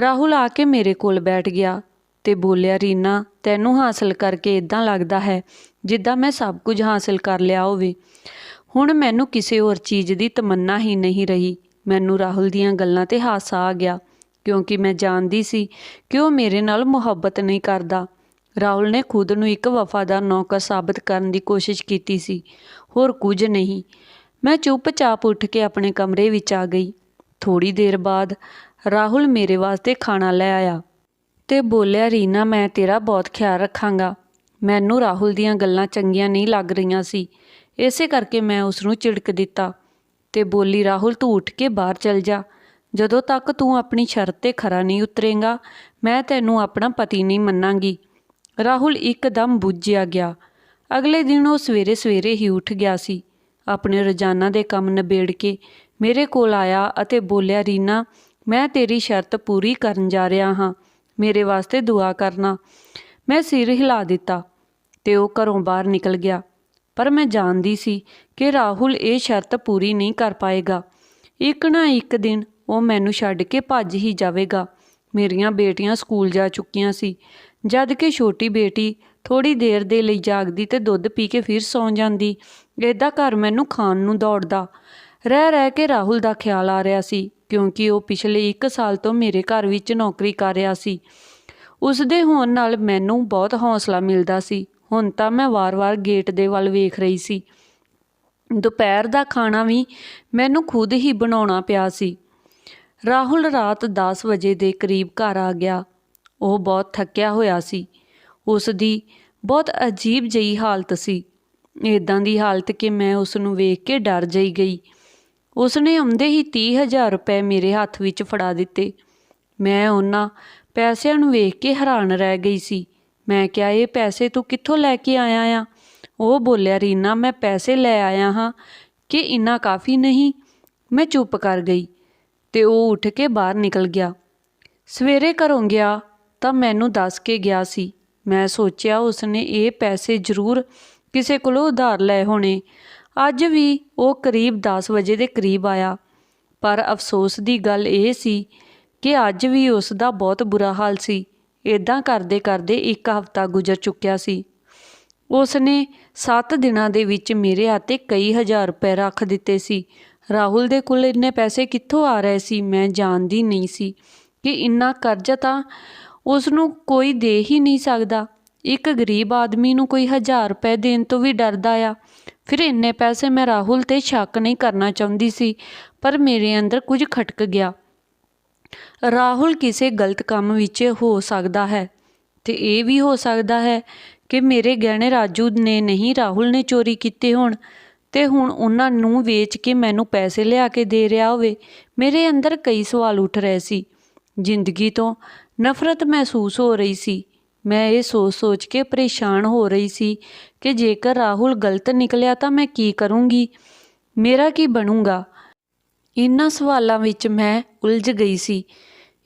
ਰਾਹੁਲ ਆ ਕੇ ਮੇਰੇ ਕੋਲ ਬੈਠ ਗਿਆ ਤੇ ਬੋਲਿਆ, ਰੀਨਾ, ਤੈਨੂੰ ਹਾਸਲ ਕਰਕੇ ਇੱਦਾਂ ਲੱਗਦਾ ਹੈ ਜਿੱਦਾਂ ਮੈਂ ਸਭ ਕੁਝ ਹਾਸਲ ਕਰ ਲਿਆ ਹੋਵੇ। ਹੁਣ ਮੈਨੂੰ ਕਿਸੇ ਹੋਰ ਚੀਜ਼ ਦੀ ਤਮੰਨਾ ਹੀ ਨਹੀਂ ਰਹੀ। ਮੈਨੂੰ ਰਾਹੁਲ ਦੀਆਂ ਗੱਲਾਂ 'ਤੇ ਹਾਸਾ ਆ ਗਿਆ, ਕਿਉਂਕਿ ਮੈਂ ਜਾਣਦੀ ਸੀ ਕਿ ਉਹ ਮੇਰੇ ਨਾਲ ਮੁਹੱਬਤ ਨਹੀਂ ਕਰਦਾ। ਰਾਹੁਲ ਨੇ ਖੁਦ ਨੂੰ ਇੱਕ ਵਫ਼ਾਦਾਰ ਨੌਕਰ ਸਾਬਤ ਕਰਨ ਦੀ ਕੋਸ਼ਿਸ਼ ਕੀਤੀ ਸੀ, ਹੋਰ ਕੁਝ ਨਹੀਂ। ਮੈਂ ਚੁੱਪਚਾਪ ਉੱਠ ਕੇ ਆਪਣੇ ਕਮਰੇ ਵਿੱਚ ਆ ਗਈ। ਥੋੜ੍ਹੀ ਦੇਰ ਬਾਅਦ ਰਾਹੁਲ ਮੇਰੇ ਵਾਸਤੇ ਖਾਣਾ ਲੈ ਆਇਆ ਤੇ ਬੋਲਿਆ, ਰੀਨਾ, ਮੈਂ ਤੇਰਾ ਬਹੁਤ ਖਿਆਲ ਰੱਖਾਂਗਾ। ਮੈਨੂੰ ਰਾਹੁਲ ਦੀਆਂ ਗੱਲਾਂ ਚੰਗੀਆਂ ਨਹੀਂ ਲੱਗ ਰਹੀਆਂ ਸੀ, ਇਸੇ ਕਰਕੇ ਮੈਂ ਉਸ ਨੂੰ ਝਿੜਕ ਦਿੱਤਾ ਤੇ ਬੋਲੀ, ਰਾਹੁਲ, ਤੂੰ ਉੱਠ ਕੇ ਬਾਹਰ ਚਲ ਜਾ। ਜਦੋਂ ਤੱਕ ਤੂੰ ਆਪਣੀ ਸ਼ਰਤ 'ਤੇ ਖਰਾ ਨਹੀਂ ਉਤਰੇਂਗਾ, ਮੈਂ ਤੈਨੂੰ ਆਪਣਾ ਪਤੀ ਨਹੀਂ ਮੰਨਾਂਗੀ। ਰਾਹੁਲ ਇੱਕਦਮ ਬੁੱਝਿਆ ਗਿਆ। ਅਗਲੇ ਦਿਨ ਉਹ ਸਵੇਰੇ ਹੀ ਉੱਠ ਗਿਆ ਸੀ। ਆਪਣੇ ਰੋਜ਼ਾਨਾ ਦੇ ਕੰਮ ਨਿਬੇੜ ਕੇ ਮੇਰੇ ਕੋਲ ਆਇਆ ਅਤੇ ਬੋਲਿਆ, ਰੀਨਾ, ਮੈਂ ਤੇਰੀ ਸ਼ਰਤ ਪੂਰੀ ਕਰਨ ਜਾ ਰਿਹਾ ਹਾਂ। ਮੇਰੇ ਵਾਸਤੇ ਦੁਆ ਕਰਨਾ। ਮੈਂ ਸਿਰ ਹਿਲਾ ਦਿੱਤਾ ਤੇ ਉਹ ਘਰੋਂ ਬਾਹਰ ਨਿਕਲ ਗਿਆ। ਪਰ ਮੈਂ ਜਾਣਦੀ ਸੀ ਕਿ ਰਾਹੁਲ ਇਹ ਸ਼ਰਤ ਪੂਰੀ ਨਹੀਂ ਕਰ ਪਾਏਗਾ। ਇੱਕ ਨਾ ਇੱਕ ਦਿਨ ਉਹ ਮੈਨੂੰ ਛੱਡ ਕੇ ਭੱਜ ਹੀ ਜਾਵੇਗਾ। ਮੇਰੀਆਂ ਬੇਟੀਆਂ ਸਕੂਲ ਜਾ ਚੁੱਕੀਆਂ ਸੀ, ਜਦ ਕਿ ਛੋਟੀ ਬੇਟੀ ਥੋੜ੍ਹੀ ਦੇਰ ਦੇ ਲਈ ਜਾਗਦੀ ਤੇ ਦੁੱਧ ਪੀ ਕੇ ਫਿਰ ਸੌਂ ਜਾਂਦੀ। ਇੱਦਾਂ ਘਰ ਮੈਨੂੰ ਖਾਣ ਨੂੰ ਦੌੜਦਾ ਰਹਿ ਕੇ ਰਾਹੁਲ ਦਾ ਖਿਆਲ ਆ ਰਿਹਾ ਸੀ, ਕਿਉਂਕਿ ਉਹ ਪਿਛਲੇ 1 ਸਾਲ ਤੋਂ ਮੇਰੇ ਘਰ ਵਿੱਚ ਨੌਕਰੀ ਕਰ ਰਿਹਾ ਸੀ। ਉਸ ਦੇ ਹੋਣ ਨਾਲ ਮੈਨੂੰ ਬਹੁਤ ਹੌਸਲਾ ਮਿਲਦਾ ਸੀ। ਹੁਣ ਤਾਂ ਮੈਂ ਵਾਰ-ਵਾਰ ਗੇਟ ਦੇ ਵੱਲ ਵੇਖ ਰਹੀ ਸੀ। ਦੁਪਹਿਰ ਦਾ ਖਾਣਾ ਵੀ ਮੈਨੂੰ ਖੁਦ ਹੀ ਬਣਾਉਣਾ ਪਿਆ ਸੀ। ਰਾਹੁਲ ਰਾਤ 10 ਵਜੇ ਦੇ ਕਰੀਬ ਘਰ ਆ ਗਿਆ। ਉਹ ਬਹੁਤ ਥੱਕਿਆ ਹੋਇਆ ਸੀ। ਉਸ ਦੀ ਬਹੁਤ ਅਜੀਬ ਜਿਹੀ ਹਾਲਤ ਸੀ, ਇੱਦਾਂ ਦੀ ਹਾਲਤ ਕਿ ਮੈਂ ਉਸ ਨੂੰ ਵੇਖ ਕੇ ਡਰ ਜਿਹੀ ਗਈ। ਉਸ ਨੇ ਆਉਂਦੇ ਹੀ 30,000 ਰੁਪਏ ਮੇਰੇ ਹੱਥ ਵਿੱਚ ਫੜਾ ਦਿੱਤੇ। ਮੈਂ ਉਹਨਾਂ ਪੈਸਿਆਂ ਨੂੰ ਵੇਖ ਕੇ ਹੈਰਾਨ ਰਹਿ ਗਈ ਸੀ। ਮੈਂ ਕਿਹਾ, ਇਹ ਪੈਸੇ ਤੂੰ ਕਿੱਥੋਂ ਲੈ ਕੇ ਆਇਆ ਆ? ਉਹ ਬੋਲਿਆ, ਰੀਨਾ, ਮੈਂ ਪੈਸੇ ਲੈ ਆਇਆ ਹਾਂ ਕਿ ਇੰਨਾ ਕਾਫੀ ਨਹੀਂ। ਮੈਂ ਚੁੱਪ ਕਰ ਗਈ ਤੇ ਉਹ ਉੱਠ ਕੇ ਬਾਹਰ ਨਿਕਲ ਗਿਆ। ਸਵੇਰੇ ਘਰੋਂ ਗਿਆ ਤਾਂ ਮੈਨੂੰ ਦੱਸ ਕੇ ਗਿਆ ਸੀ। ਮੈਂ ਸੋਚਿਆ ਉਸਨੇ ਇਹ ਪੈਸੇ ਜ਼ਰੂਰ ਕਿਸੇ ਕੋਲੋਂ ਉਧਾਰ ਲਏ ਹੋਣੇ। ਅੱਜ ਵੀ ਉਹ ਕਰੀਬ 10 ਵਜੇ ਦੇ ਕਰੀਬ ਆਇਆ, ਪਰ ਅਫਸੋਸ ਦੀ ਗੱਲ ਇਹ ਸੀ ਕਿ ਅੱਜ ਵੀ ਉਸ ਦਾ ਬਹੁਤ ਬੁਰਾ ਹਾਲ ਸੀ। ਇੱਦਾਂ ਕਰਦੇ 1 ਹਫ਼ਤਾ ਗੁਜ਼ਰ ਚੁੱਕਿਆ ਸੀ। ਉਸ ਨੇ 7 ਦਿਨਾਂ ਦੇ ਵਿੱਚ ਮੇਰੇ ਹੱਥੇ ਕਈ ਹਜ਼ਾਰ ਰੁਪਏ ਰੱਖ ਦਿੱਤੇ ਸੀ। ਰਾਹੁਲ ਦੇ ਕੋਲ ਇੰਨੇ ਪੈਸੇ ਕਿੱਥੋਂ ਆ ਰਹੇ ਸੀ? ਮੈਂ ਜਾਣਦੀ ਨਹੀਂ ਸੀ ਕਿ ਇੰਨਾ ਕਰਜ਼ਾ ਤਾਂ ਉਸ ਨੂੰ ਕੋਈ ਦੇ ਹੀ ਨਹੀਂ ਸਕਦਾ। ਇੱਕ ਗਰੀਬ ਆਦਮੀ ਨੂੰ ਕੋਈ 1000 ਰੁਪਏ ਦੇਣ ਤੋਂ ਵੀ ਡਰਦਾ ਆ। ਫਿਰ ਇੰਨੇ ਪੈਸੇ ਮੈਂ ਰਾਹੁਲ 'ਤੇ ਸ਼ੱਕ ਨਹੀਂ ਕਰਨਾ ਚਾਹੁੰਦੀ ਸੀ, ਪਰ ਮੇਰੇ ਅੰਦਰ ਕੁਝ ਖਟਕ ਗਿਆ। ਰਾਹੁਲ ਕਿਸੇ ਗਲਤ ਕੰਮ ਵਿੱਚ ਹੋ ਸਕਦਾ ਹੈ ਤੇ ਇਹ ਵੀ ਹੋ ਸਕਦਾ ਹੈ ਕਿ ਮੇਰੇ ਗਹਿਣੇ ਰਾਜੂ ਨੇ ਨਹੀਂ, ਰਾਹੁਲ ਨੇ ਚੋਰੀ ਕੀਤੇ ਹੋਣ ਤੇ ਹੁਣ ਉਹਨਾਂ ਨੂੰ ਵੇਚ ਕੇ ਮੈਨੂੰ ਪੈਸੇ ਲਿਆ ਕੇ ਦੇ ਰਿਹਾ ਹੋਵੇ। ਮੇਰੇ ਅੰਦਰ ਕਈ ਸਵਾਲ ਉੱਠ ਰਹੇ ਸੀ। ਜ਼ਿੰਦਗੀ ਤੋਂ ਨਫ਼ਰਤ ਮਹਿਸੂਸ ਹੋ ਰਹੀ ਸੀ। ਮੈਂ ਇਹ ਸੋਚ ਕੇ ਪਰੇਸ਼ਾਨ ਹੋ ਰਹੀ ਸੀ ਕਿ ਜੇਕਰ ਰਾਹੁਲ ਗਲਤ ਨਿਕਲਿਆ ਤਾਂ ਮੈਂ ਕੀ ਕਰੂੰਗੀ, ਮੇਰਾ ਕੀ ਬਣੂਗਾ। ਇਹਨਾਂ ਸਵਾਲਾਂ ਵਿੱਚ ਮੈਂ ਉਲਝ ਗਈ ਸੀ।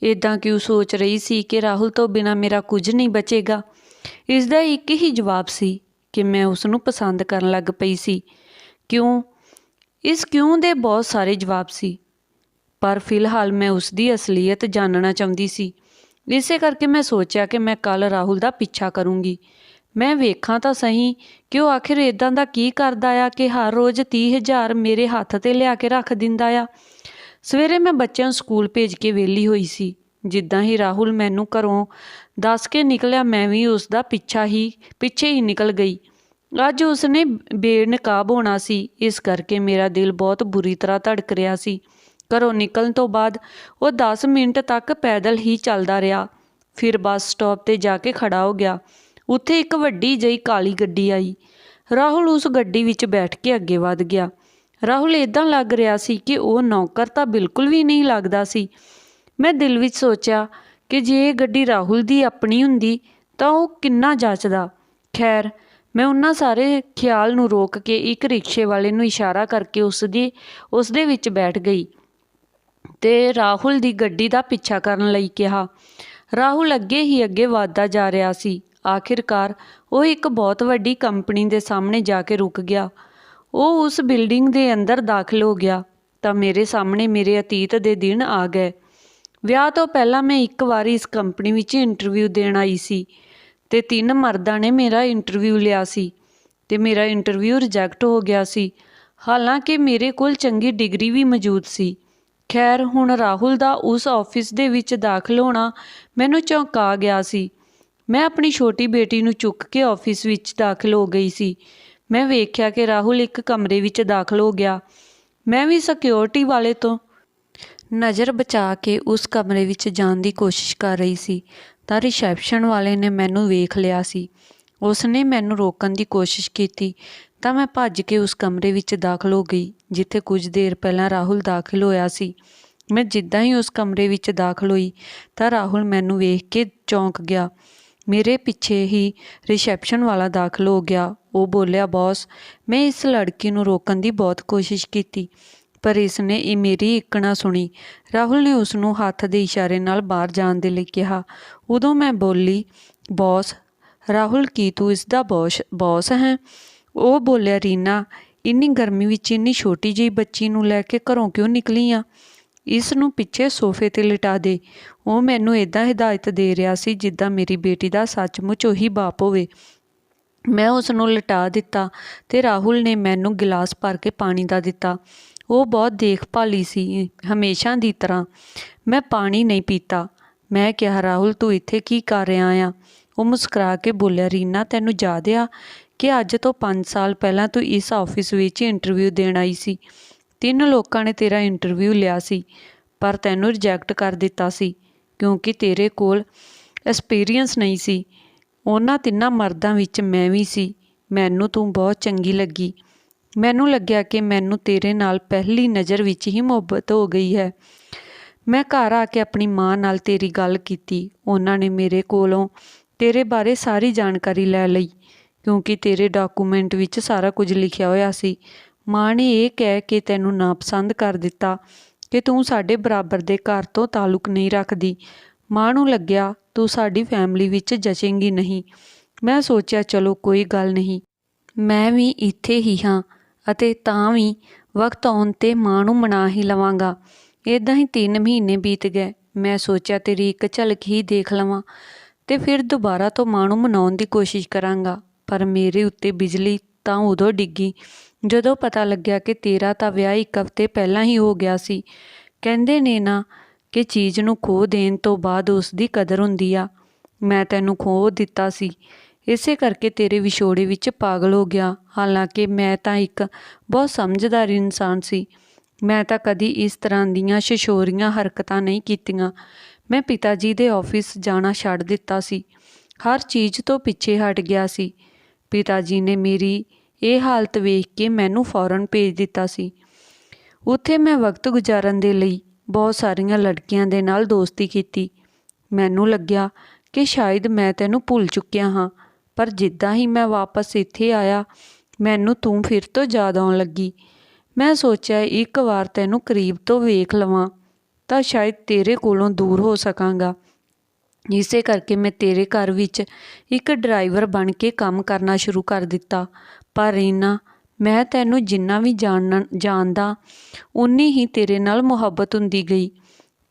ਇੱਦਾਂ ਕਿਉਂ ਸੋਚ ਰਹੀ ਸੀ ਕਿ ਰਾਹੁਲ ਤੋਂ ਬਿਨਾਂ ਮੇਰਾ ਕੁਝ ਨਹੀਂ ਬਚੇਗਾ। ਇਸ ਦਾ ਇੱਕ ਹੀ ਜਵਾਬ ਸੀ ਕਿ ਮੈਂ ਉਸ ਨੂੰ ਪਸੰਦ ਕਰਨ ਲੱਗ ਪਈ ਸੀ। ਕਿਉਂ ਦੇ ਬਹੁਤ ਸਾਰੇ ਜਵਾਬ ਸੀ, ਪਰ ਫਿਲਹਾਲ ਮੈਂ ਉਸ ਦੀ ਅਸਲੀਅਤ ਜਾਣਨਾ ਚਾਹੁੰਦੀ ਸੀ। ਇਸੇ ਕਰਕੇ ਮੈਂ ਸੋਚਿਆ ਕਿ ਮੈਂ ਕੱਲ੍ਹ ਰਾਹੁਲ ਦਾ ਪਿੱਛਾ ਕਰੂੰਗੀ। ਮੈਂ ਵੇਖਾਂ ਤਾਂ ਸਹੀ ਕਿ ਉਹ ਆਖਿਰ ਇੱਦਾਂ ਦਾ ਕੀ ਕਰਦਾ ਆ ਕਿ ਹਰ ਰੋਜ਼ 30,000 ਮੇਰੇ ਹੱਥ 'ਤੇ ਲਿਆ ਕੇ ਰੱਖ ਦਿੰਦਾ ਆ। ਸਵੇਰੇ ਮੈਂ ਬੱਚਿਆਂ ਨੂੰ ਸਕੂਲ ਭੇਜ ਕੇ ਵਿਹਲੀ ਹੋਈ ਸੀ। ਜਿੱਦਾਂ ਹੀ ਰਾਹੁਲ ਮੈਨੂੰ ਘਰੋਂ ਦੱਸ ਕੇ ਨਿਕਲਿਆ, ਮੈਂ ਵੀ ਉਸ ਦਾ ਪਿੱਛੇ ਹੀ ਨਿਕਲ ਗਈ। ਅੱਜ ਉਸਨੇ ਬੇਨਕਾਬ ਹੋਣਾ ਸੀ, ਇਸ ਕਰਕੇ ਮੇਰਾ ਦਿਲ ਬਹੁਤ ਬੁਰੀ ਤਰ੍ਹਾਂ ਧੜਕ ਰਿਹਾ ਸੀ। ਘਰੋਂ ਨਿਕਲਣ ਤੋਂ ਬਾਅਦ ਉਹ 10 ਮਿੰਟ ਤੱਕ ਪੈਦਲ ਹੀ ਚੱਲਦਾ ਰਿਹਾ। ਫਿਰ ਬੱਸ ਸਟਾਪ 'ਤੇ ਜਾ ਕੇ ਖੜਾ ਹੋ ਗਿਆ। ਉੱਥੇ ਇੱਕ ਵੱਡੀ ਜਿਹੀ ਕਾਲੀ ਗੱਡੀ ਆਈ। ਰਾਹੁਲ ਉਸ ਗੱਡੀ ਵਿੱਚ ਬੈਠ ਕੇ ਅੱਗੇ ਵਧ ਗਿਆ। ਰਾਹੁਲ ਇੱਦਾਂ ਲੱਗ ਰਿਹਾ ਸੀ ਕਿ ਉਹ ਨੌਕਰ ਤਾਂ ਬਿਲਕੁਲ ਵੀ ਨਹੀਂ ਲੱਗਦਾ ਸੀ। ਮੈਂ ਦਿਲ ਵਿੱਚ ਸੋਚਿਆ ਕਿ ਜੇ ਇਹ ਗੱਡੀ ਰਾਹੁਲ ਦੀ ਆਪਣੀ ਹੁੰਦੀ ਤਾਂ ਉਹ ਕਿੰਨਾ ਜੱਚਦਾ। ਖੈਰ, ਮੈਂ ਉਹਨਾਂ ਸਾਰੇ ਖਿਆਲ ਨੂੰ ਰੋਕ ਕੇ ਇੱਕ ਰਿਕਸ਼ੇ ਵਾਲੇ ਨੂੰ ਇਸ਼ਾਰਾ ਕਰਕੇ ਉਸਦੇ ਵਿੱਚ ਬੈਠ ਗਈ ਤੇ ਰਾਹੁਲ ਦੀ ਗੱਡੀ ਦਾ ਪਿੱਛਾ ਕਰਨ ਲਈ ਕਿਹਾ। ਰਾਹੁਲ ਅੱਗੇ ਹੀ ਅੱਗੇ ਵਧਦਾ ਜਾ ਰਿਹਾ ਸੀ। ਆਖਿਰਕਾਰ ਉਹ ਇੱਕ ਬਹੁਤ ਵੱਡੀ ਕੰਪਨੀ ਦੇ ਸਾਹਮਣੇ ਜਾ ਕੇ ਰੁਕ ਗਿਆ। ਉਹ ਉਸ ਬਿਲਡਿੰਗ ਦੇ ਅੰਦਰ ਦਾਖਲ ਹੋ ਗਿਆ ਤਾਂ ਮੇਰੇ ਸਾਹਮਣੇ ਮੇਰੇ ਅਤੀਤ ਦੇ ਦਿਨ ਆ ਗਏ। ਵਿਆਹ ਤੋਂ ਪਹਿਲਾਂ ਮੈਂ ਇੱਕ ਵਾਰੀ ਇਸ ਕੰਪਨੀ ਵਿੱਚ ਇੰਟਰਵਿਊ ਦੇਣ ਆਈ ਸੀ ਤੇ 3 ਮਰਦਾਂ ਨੇ ਮੇਰਾ ਇੰਟਰਵਿਊ ਲਿਆ ਸੀ ਤੇ ਮੇਰਾ ਇੰਟਰਵਿਊ ਰਿਜੈਕਟ ਹੋ ਗਿਆ ਸੀ। ਹਾਲਾਂਕਿ ਮੇਰੇ ਕੋਲ ਚੰਗੀ ਡਿਗਰੀ ਵੀ ਮੌਜੂਦ ਸੀ। ਖੈਰ, ਹੁਣ ਰਾਹੁਲ ਦਾ ਉਸ ਆਫਿਸ ਦੇ ਵਿੱਚ ਦਾਖਲ ਹੋਣਾ ਮੈਨੂੰ ਚੌਂਕਾ ਗਿਆ ਸੀ। ਮੈਂ ਆਪਣੀ ਛੋਟੀ ਬੇਟੀ ਨੂੰ ਚੁੱਕ ਕੇ ਆਫਿਸ ਵਿੱਚ ਦਾਖਲ ਹੋ ਗਈ ਸੀ। ਮੈਂ ਵੇਖਿਆ ਕਿ ਰਾਹੁਲ ਇੱਕ ਕਮਰੇ ਵਿੱਚ ਦਾਖਲ ਹੋ ਗਿਆ। ਮੈਂ ਵੀ ਸਿਕਿਉਰਿਟੀ ਵਾਲੇ ਤੋਂ ਨਜ਼ਰ ਬਚਾ ਕੇ ਉਸ ਕਮਰੇ ਵਿੱਚ ਜਾਣ ਦੀ ਕੋਸ਼ਿਸ਼ ਕਰ ਰਹੀ ਸੀ ਤਾਂ ਰਿਸੈਪਸ਼ਨ ਵਾਲੇ ਨੇ ਮੈਨੂੰ ਵੇਖ ਲਿਆ ਸੀ। ਉਸਨੇ ਮੈਨੂੰ ਰੋਕਣ ਦੀ ਕੋਸ਼ਿਸ਼ ਕੀਤੀ ਤਾਂ ਮੈਂ ਭੱਜ ਕੇ ਉਸ ਕਮਰੇ ਵਿੱਚ ਦਾਖਲ ਹੋ ਗਈ ਜਿੱਥੇ ਕੁਝ ਦੇਰ ਪਹਿਲਾਂ ਰਾਹੁਲ ਦਾਖਲ ਹੋਇਆ ਸੀ। ਮੈਂ ਜਿੱਦਾਂ ਹੀ ਉਸ ਕਮਰੇ ਵਿੱਚ ਦਾਖਲ ਹੋਈ ਤਾਂ ਰਾਹੁਲ ਮੈਨੂੰ ਵੇਖ ਕੇ ਚੌਂਕ ਗਿਆ। ਮੇਰੇ ਪਿੱਛੇ ਹੀ ਰਿਸੈਪਸ਼ਨ ਵਾਲਾ ਦਾਖਲ ਹੋ ਗਿਆ। ਉਹ ਬੋਲਿਆ, ਬੌਸ, ਮੈਂ ਇਸ ਲੜਕੀ ਨੂੰ ਰੋਕਣ ਦੀ ਬਹੁਤ ਕੋਸ਼ਿਸ਼ ਕੀਤੀ ਪਰ ਇਸਨੇ ਮੇਰੀ ਇੱਕ ਨਾ ਸੁਣੀ। ਰਾਹੁਲ ਨੇ ਉਸ ਨੂੰ ਹੱਥ ਦੇ ਇਸ਼ਾਰੇ ਨਾਲ ਬਾਹਰ ਜਾਣ ਦੇ ਲਈ ਕਿਹਾ। ਉਦੋਂ ਮੈਂ ਬੋਲੀ, ਬੌਸ, ਰਾਹੁਲ, ਕੀ ਤੂੰ ਇਸ ਦਾ ਬੌਸ ਹੈ? ਉਹ ਬੋਲਿਆ, ਰੀਨਾ, ਇੰਨੀ ਗਰਮੀ ਵਿੱਚ ਇੰਨੀ ਛੋਟੀ ਜਿਹੀ ਬੱਚੀ ਨੂੰ ਲੈ ਕੇ ਘਰੋਂ ਕਿਉਂ ਨਿਕਲੀ ਆ? ਇਸ ਨੂੰ ਪਿੱਛੇ ਸੋਫੇ 'ਤੇ ਲਿਟਾ ਦੇ। ਉਹ ਮੈਨੂੰ ਇੱਦਾਂ ਹਿਦਾਇਤ ਦੇ ਰਿਹਾ ਸੀ ਜਿੱਦਾਂ ਮੇਰੀ ਬੇਟੀ ਦਾ ਸੱਚਮੁੱਚ ਉਹੀ ਬਾਪ ਹੋਵੇ। ਮੈਂ ਉਸ ਨੂੰ ਲਿਟਾ ਦਿੱਤਾ ਤੇ ਰਾਹੁਲ ਨੇ ਮੈਨੂੰ ਗਿਲਾਸ ਭਰ ਕੇ ਪਾਣੀ ਦਾ ਦਿੱਤਾ। ਉਹ ਬਹੁਤ ਦੇਖਭਾਲੀ ਸੀ, ਹਮੇਸ਼ਾ ਦੀ ਤਰ੍ਹਾਂ। ਮੈਂ ਪਾਣੀ ਨਹੀਂ ਪੀਤਾ। ਮੈਂ ਕਿਹਾ, ਰਾਹੁਲ, ਤੂੰ ਇੱਥੇ ਕੀ ਕਰ ਰਿਹਾ ਆ? ਉਹ ਮੁਸਕਰਾ ਕੇ ਬੋਲਿਆ, ਰੀਨਾ, ਤੈਨੂੰ ਯਾਦ ਆ ਕਿ ਅੱਜ ਤੋਂ 5 ਸਾਲ ਪਹਿਲਾਂ ਤੂੰ ਇਸ ਆਫਿਸ ਵਿੱਚ ਇੰਟਰਵਿਊ ਦੇਣ ਆਈ ਸੀ। 3 ਲੋਕਾਂ ਨੇ ਤੇਰਾ ਇੰਟਰਵਿਊ ਲਿਆ ਸੀ ਪਰ ਤੈਨੂੰ ਰਿਜੈਕਟ ਕਰ ਦਿੱਤਾ ਸੀ ਕਿਉਂਕਿ ਤੇਰੇ ਕੋਲ ਐਕਸਪੀਰੀਅੰਸ ਨਹੀਂ ਸੀ। ਉਹਨਾਂ 3 ਮਰਦਾਂ ਵਿੱਚ ਮੈਂ ਵੀ ਸੀ। ਮੈਨੂੰ ਤੂੰ ਬਹੁਤ ਚੰਗੀ ਲੱਗੀ। ਮੈਨੂੰ ਲੱਗਿਆ ਕਿ ਮੈਨੂੰ ਤੇਰੇ ਨਾਲ ਪਹਿਲੀ ਨਜ਼ਰ ਵਿੱਚ ਹੀ ਮੁਹੱਬਤ ਹੋ ਗਈ ਹੈ। ਮੈਂ ਘਰ ਆ ਕੇ ਆਪਣੀ ਮਾਂ ਨਾਲ ਤੇਰੀ ਗੱਲ ਕੀਤੀ। ਉਹਨਾਂ ਨੇ ਮੇਰੇ ਕੋਲੋਂ ਤੇਰੇ ਬਾਰੇ ਸਾਰੀ ਜਾਣਕਾਰੀ ਲੈ ਲਈ ਕਿਉਂਕਿ ਤੇਰੇ ਡਾਕੂਮੈਂਟ ਵਿੱਚ ਸਾਰਾ ਕੁਝ ਲਿਖਿਆ ਹੋਇਆ ਸੀ। ਮਾਂ ਨੇ ਇਹ ਕਹਿ ਕੇ ਤੈਨੂੰ ਨਾਪਸੰਦ ਕਰ ਦਿੱਤਾ ਕਿ ਤੂੰ ਸਾਡੇ ਬਰਾਬਰ ਦੇ ਘਰ ਤੋਂ ਤਾਲੁਕ ਨਹੀਂ ਰੱਖਦੀ। ਮਾਂ ਨੂੰ ਲੱਗਿਆ ਤੂੰ ਸਾਡੀ ਫੈਮਿਲੀ ਵਿੱਚ ਜਚੇਂਗੀ ਨਹੀਂ। ਮੈਂ ਸੋਚਿਆ, ਚਲੋ ਕੋਈ ਗੱਲ ਨਹੀਂ, ਮੈਂ ਵੀ ਇੱਥੇ ਹੀ ਹਾਂ ਅਤੇ ਤਾਂ ਵੀ ਵਕਤ ਆਉਣ 'ਤੇ ਮਾਂ ਨੂੰ ਮਨਾ ਹੀ ਲਵਾਂਗਾ। ਇੱਦਾਂ ਹੀ 3 ਮਹੀਨੇ ਬੀਤ ਗਏ। ਮੈਂ ਸੋਚਿਆ ਤੇਰੀ ਇੱਕ ਝਲਕ ਹੀ ਦੇਖ ਲਵਾਂ ਤੇ ਫਿਰ ਦੁਬਾਰਾ ਤੋਂ ਮਾਂ ਨੂੰ ਮਨਾਉਣ ਦੀ ਕੋਸ਼ਿਸ਼ ਕਰਾਂਗਾ। ਪਰ ਮੇਰੇ ਉੱਤੇ ਬਿਜਲੀ ਤਾਂ ਉਦੋਂ ਡਿੱਗੀ ਜਦੋਂ ਪਤਾ ਲੱਗਿਆ ਕਿ ਤੇਰਾ ਤਾਂ ਵਿਆਹ 1 ਹਫ਼ਤੇ ਪਹਿਲਾਂ ਹੀ ਹੋ ਗਿਆ ਸੀ। ਕਹਿੰਦੇ ਨੇ ਨਾ ਕਿ ਚੀਜ਼ ਨੂੰ ਖੋਹ ਦੇਣ ਤੋਂ ਬਾਅਦ ਉਸ ਦੀ ਕਦਰ ਹੁੰਦੀ ਆ। ਮੈਂ ਤੈਨੂੰ ਖੋਹ ਦਿੱਤਾ ਸੀ, ਇਸੇ ਕਰਕੇ ਤੇਰੇ ਵਿਛੋੜੇ ਵਿੱਚ ਪਾਗਲ ਹੋ ਗਿਆ। ਹਾਲਾਂਕਿ ਮੈਂ ਤਾਂ ਇੱਕ ਬਹੁਤ ਸਮਝਦਾਰ ਇਨਸਾਨ ਸੀ। ਮੈਂ ਤਾਂ ਕਦੀ ਇਸ ਤਰ੍ਹਾਂ ਦੀਆਂ ਸ਼ਿਸ਼ੋਰੀਆਂ ਹਰਕਤਾਂ ਨਹੀਂ ਕੀਤੀਆਂ। ਮੈਂ ਪਿਤਾ ਜੀ ਦੇ ਆਫਿਸ ਜਾਣਾ ਛੱਡ ਦਿੱਤਾ ਸੀ, ਹਰ ਚੀਜ਼ ਤੋਂ ਪਿੱਛੇ ਹਟ ਗਿਆ ਸੀ। ਪਿਤਾ ਜੀ ਨੇ ਮੇਰੀ ਇਹ ਹਾਲਤ ਵੇਖ ਕੇ ਮੈਨੂੰ ਫੌਰਨ ਭੇਜ ਦਿੱਤਾ ਸੀ। ਉੱਥੇ ਮੈਂ ਵਕਤ ਗੁਜ਼ਾਰਨ ਦੇ ਲਈ ਬਹੁਤ ਸਾਰੀਆਂ ਲੜਕੀਆਂ ਦੇ ਨਾਲ ਦੋਸਤੀ ਕੀਤੀ। ਮੈਨੂੰ ਲੱਗਿਆ ਕਿ ਸ਼ਾਇਦ ਮੈਂ ਤੈਨੂੰ ਭੁੱਲ ਚੁੱਕਿਆ ਹਾਂ, ਪਰ ਜਿੱਦਾਂ ਹੀ ਮੈਂ ਵਾਪਸ ਇੱਥੇ ਆਇਆ ਮੈਨੂੰ ਤੂੰ ਫਿਰ ਤੋਂ ਯਾਦ ਆਉਣ ਲੱਗੀ। ਮੈਂ ਸੋਚਿਆ ਇੱਕ ਵਾਰ ਤੈਨੂੰ ਕਰੀਬ ਤੋਂ ਵੇਖ ਲਵਾਂ ਤਾਂ ਸ਼ਾਇਦ ਤੇਰੇ ਕੋਲੋਂ ਦੂਰ ਹੋ ਸਕਾਂਗਾ। ਇਸੇ ਕਰਕੇ ਮੈਂ ਤੇਰੇ ਘਰ ਵਿੱਚ ਇੱਕ ਡਰਾਈਵਰ ਬਣ ਕੇ ਕੰਮ ਕਰਨਾ ਸ਼ੁਰੂ ਕਰ ਦਿੱਤਾ। ਪਰ ਰੀਨਾ, ਮੈਂ ਤੈਨੂੰ ਜਿੰਨਾ ਵੀ ਜਾਣਦਾ ਉਨੀ ਹੀ ਤੇਰੇ ਨਾਲ ਮੁਹੱਬਤ ਹੁੰਦੀ ਗਈ।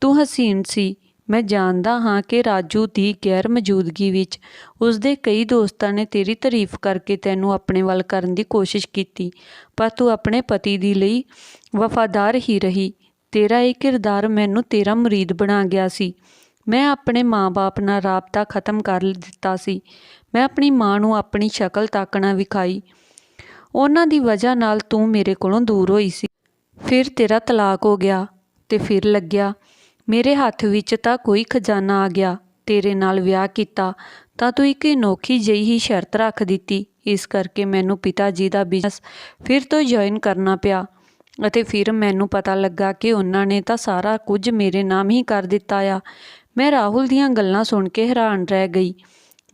ਤੂੰ ਹਸੀਨ ਸੀ। ਮੈਂ ਜਾਣਦਾ ਹਾਂ ਕਿ ਰਾਜੂ ਦੀ ਗੈਰ ਮੌਜੂਦਗੀ ਵਿੱਚ ਉਸਦੇ ਕਈ ਦੋਸਤਾਂ ਨੇ ਤੇਰੀ ਤਾਰੀਫ ਕਰਕੇ ਤੈਨੂੰ ਆਪਣੇ ਵੱਲ ਕਰਨ ਦੀ ਕੋਸ਼ਿਸ਼ ਕੀਤੀ, ਪਰ ਤੂੰ ਆਪਣੇ ਪਤੀ ਦੀ ਲਈ ਵਫਾਦਾਰ ਹੀ ਰਹੀ। ਤੇਰਾ ਇਹ ਕਿਰਦਾਰ ਮੈਨੂੰ ਤੇਰਾ ਮੁਰੀਦ ਬਣਾ ਗਿਆ ਸੀ। ਮੈਂ ਆਪਣੇ ਮਾਂ-ਬਾਪ ਨਾਲ ਰਾਬਤਾ ਖ਼ਤਮ ਕਰ ਦਿੱਤਾ ਸੀ। ਮੈਂ ਆਪਣੀ ਮਾਂ ਨੂੰ ਆਪਣੀ ਸ਼ਕਲ ਤੱਕ ਨਾ ਵਿਖਾਈ। ਉਹਨਾਂ ਦੀ ਵਜ੍ਹਾ ਨਾਲ ਤੂੰ ਮੇਰੇ ਕੋਲੋਂ ਦੂਰ ਹੋਈ ਸੀ। ਫਿਰ ਤੇਰਾ ਤਲਾਕ ਹੋ ਗਿਆ ਤੇ ਫਿਰ ਲੱਗਿਆ। ਮੇਰੇ ਹੱਥ ਵਿੱਚ ਤਾਂ ਕੋਈ ਖਜ਼ਾਨਾ ਆ ਗਿਆ। ਤੇਰੇ ਨਾਲ ਵਿਆਹ ਕੀਤਾ ਤਾਂ ਤੂੰ ਇੱਕ ਅਨੋਖੀ ਜਿਹੀ ਹੀ ਸ਼ਰਤ ਰੱਖ ਦਿੱਤੀ। ਇਸ ਕਰਕੇ ਮੈਨੂੰ ਪਿਤਾ ਜੀ ਦਾ ਬਿਜ਼ਨਸ ਫਿਰ ਤੋਂ ਜੁਆਇਨ ਕਰਨਾ ਪਿਆ ਅਤੇ ਫਿਰ ਮੈਨੂੰ ਪਤਾ ਲੱਗਾ ਕਿ ਉਹਨਾਂ ਨੇ ਤਾਂ ਸਾਰਾ ਕੁਝ ਮੇਰੇ ਨਾਮ ਹੀ ਕਰ ਦਿੱਤਾ ਆ। ਮੈਂ ਰਾਹੁਲ ਦੀਆਂ ਗੱਲਾਂ ਸੁਣ ਕੇ ਹੈਰਾਨ ਰਹਿ ਗਈ।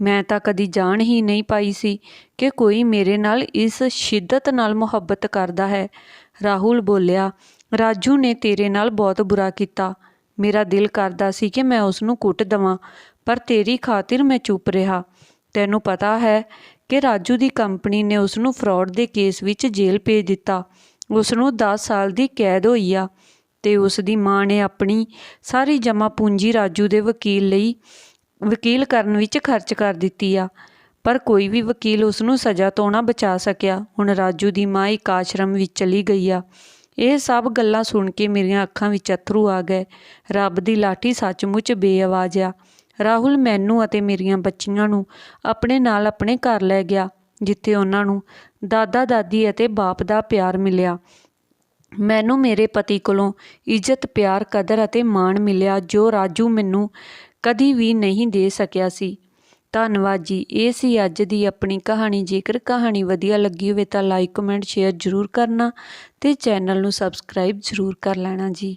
ਮੈਂ ਤਾਂ ਕਦੀ ਜਾਣ ਹੀ ਨਹੀਂ ਪਾਈ ਸੀ ਕਿ ਕੋਈ ਮੇਰੇ ਨਾਲ ਇਸ ਸ਼ਿੱਦਤ ਨਾਲ ਮੁਹੱਬਤ ਕਰਦਾ ਹੈ। ਰਾਹੁਲ ਬੋਲਿਆ, ਰਾਜੂ ਨੇ ਤੇਰੇ ਨਾਲ ਬਹੁਤ ਬੁਰਾ ਕੀਤਾ। ਮੇਰਾ ਦਿਲ ਕਰਦਾ ਸੀ ਕਿ ਮੈਂ ਉਸਨੂੰ ਕੁੱਟ ਦੇਵਾਂ, ਪਰ ਤੇਰੀ ਖਾਤਰ ਮੈਂ ਚੁੱਪ ਰਿਹਾ। ਤੈਨੂੰ ਪਤਾ ਹੈ ਕਿ ਰਾਜੂ ਦੀ ਕੰਪਨੀ ਨੇ ਉਸਨੂੰ ਫਰਾਡ ਦੇ ਕੇਸ ਵਿੱਚ ਜੇਲ੍ਹ ਭੇਜ ਦਿੱਤਾ। ਉਸਨੂੰ 10 ਸਾਲ ਦੀ ਕੈਦ ਹੋਈ ਆ ਤੇ ਉਸ ਦੀ ਮਾਂ ਨੇ ਆਪਣੀ ਸਾਰੀ ਜਮ੍ਹਾਂ ਪੂੰਜੀ ਰਾਜੂ ਦੇ ਵਕੀਲ ਕਰਨ ਵਿੱਚ ਖਰਚ ਕਰ ਦਿੱਤੀ ਆ, ਪਰ ਕੋਈ ਵੀ ਵਕੀਲ ਉਸਨੂੰ ਸਜ਼ਾ ਤੋਂ ਨਾ ਬਚਾ ਸਕਿਆ। ਹੁਣ ਰਾਜੂ ਦੀ ਮਾਂ ਇੱਕ ਆਸ਼ਰਮ ਵਿੱਚ ਚਲੀ ਗਈ ਆ। ਇਹ ਸਭ ਗੱਲਾਂ ਸੁਣ ਕੇ ਮੇਰੀਆਂ ਅੱਖਾਂ ਵਿੱਚ ਅੱਥਰੂ ਆ ਗਏ। ਰੱਬ ਦੀ ਲਾਠੀ ਸੱਚਮੁੱਚ ਬੇਆਵਾਜ਼ ਆ। ਰਾਹੁਲ ਮੈਨੂੰ ਅਤੇ ਮੇਰੀਆਂ ਬੱਚੀਆਂ ਨੂੰ ਆਪਣੇ ਨਾਲ ਆਪਣੇ ਘਰ ਲੈ ਗਿਆ, ਜਿੱਥੇ ਉਹਨਾਂ ਨੂੰ ਦਾਦਾ ਦਾਦੀ ਅਤੇ ਬਾਪ ਦਾ ਪਿਆਰ ਮਿਲਿਆ। ਮੈਨੂੰ ਮੇਰੇ ਪਤੀ ਕੋਲੋਂ ਇੱਜ਼ਤ, ਪਿਆਰ, ਕਦਰ ਅਤੇ ਮਾਣ ਮਿਲਿਆ ਜੋ ਰਾਜੂ ਮੈਨੂੰ ਕਦੀ ਵੀ ਨਹੀਂ ਦੇ ਸਕਿਆ ਸੀ। ਧੰਨਵਾਦ ਜੀ। ਇਹ ਸੀ ਅੱਜ ਦੀ ਆਪਣੀ ਕਹਾਣੀ। ਜੇਕਰ ਕਹਾਣੀ ਵਧੀਆ ਲੱਗੀ ਹੋਵੇ ਤਾਂ ਲਾਈਕ, ਕਮੈਂਟ, ਸ਼ੇਅਰ ਜ਼ਰੂਰ ਕਰਨਾ ਤੇ ਚੈਨਲ ਨੂੰ ਸਬਸਕ੍ਰਾਈਬ ਜ਼ਰੂਰ ਕਰ ਲੈਣਾ ਜੀ।